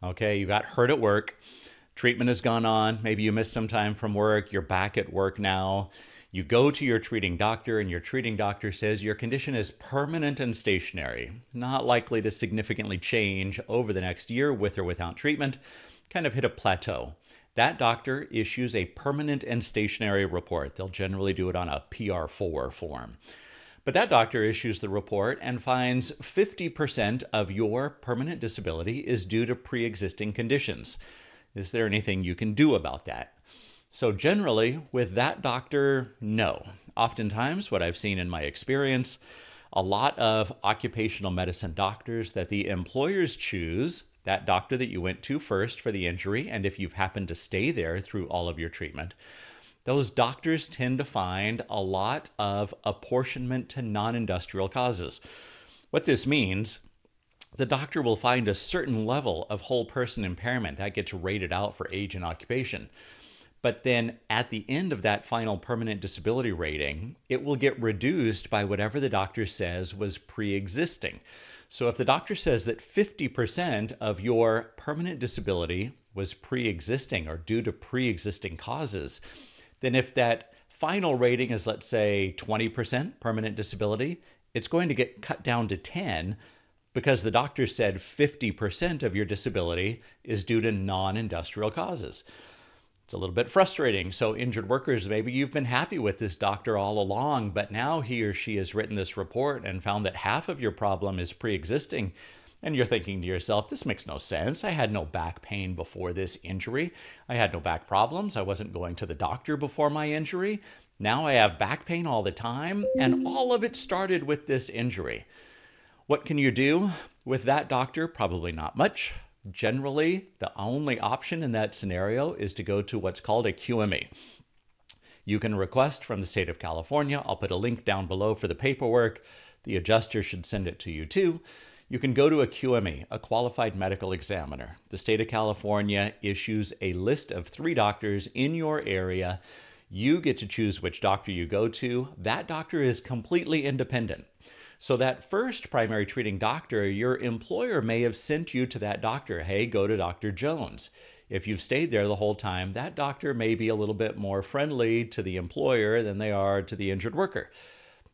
Okay, you got hurt at work. Treatment has gone on. Maybe you missed some time from work. You're back at work now. You go to your treating doctor, and your treating doctor says your condition is permanent and stationary, not likely to significantly change over the next year with or without treatment, kind of hit a plateau. That doctor issues a permanent and stationary report. They'll generally do it on a PR4 form. But that doctor issues the report and finds 50% of your permanent disability is due to pre-existing conditions. Is there anything you can do about that? So generally, with that doctor, no. Oftentimes, what I've seen in my experience, a lot of occupational medicine doctors that the employers choose, that doctor that you went to first for the injury, and if you've happened to stay there through all of your treatment, those doctors tend to find a lot of apportionment to non-industrial causes. What this means, the doctor will find a certain level of whole person impairment that gets rated out for age and occupation. But then at the end of that final permanent disability rating, it will get reduced by whatever the doctor says was pre-existing. So if the doctor says that 50% of your permanent disability was pre-existing or due to pre-existing causes, then if that final rating is, let's say, 20% permanent disability, it's going to get cut down to 10 because the doctor said 50% of your disability is due to non-industrial causes. It's a little bit frustrating. So injured workers, maybe you've been happy with this doctor all along, but now he or she has written this report and found that half of your problem is pre-existing. And you're thinking to yourself, this makes no sense. I had no back pain before this injury. I had no back problems. I wasn't going to the doctor before my injury. Now I have back pain all the time, and all of it started with this injury. What can you do with that doctor? Probably not much. Generally, the only option in that scenario is to go to what's called a QME. You can request from the state of California. I'll put a link down below for the paperwork. The adjuster should send it to you too. You can go to a QME, a qualified medical examiner. The state of California issues a list of 3 doctors in your area. You get to choose which doctor you go to. That doctor is completely independent. So that first primary treating doctor, your employer may have sent you to that doctor. Hey, go to Dr. Jones. If you've stayed there the whole time, that doctor may be a little bit more friendly to the employer than they are to the injured worker.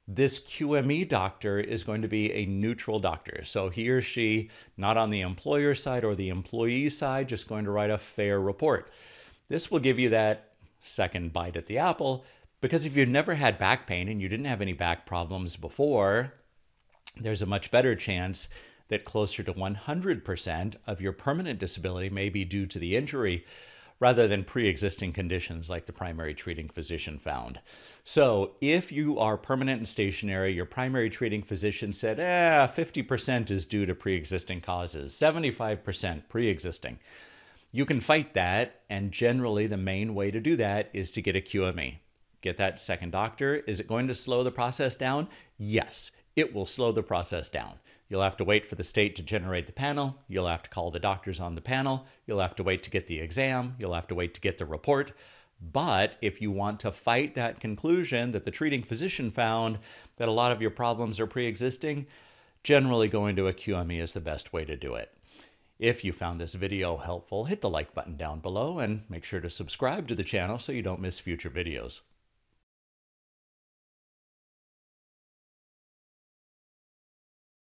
This QME doctor is going to be a neutral doctor. So he or she, not on the employer side or the employee side, just going to write a fair report. This will give you that second bite at the apple, because if you've never had back pain and you didn't have any back problems before, there's a much better chance that closer to 100% of your permanent disability may be due to the injury rather than pre-existing conditions like the primary treating physician found. So if you are permanent and stationary, your primary treating physician said, 50% is due to pre-existing causes, 75% pre-existing. You can fight that, and generally the main way to do that is to get a QME. Get that second doctor. Is it going to slow the process down? Yes. It will slow the process down. You'll have to wait for the state to generate the panel. You'll have to call the doctors on the panel. You'll have to wait to get the exam. You'll have to wait to get the report. But if you want to fight that conclusion that the treating physician found that a lot of your problems are pre-existing, generally going to a QME is the best way to do it. If you found this video helpful, hit the like button down below and make sure to subscribe to the channel so you don't miss future videos.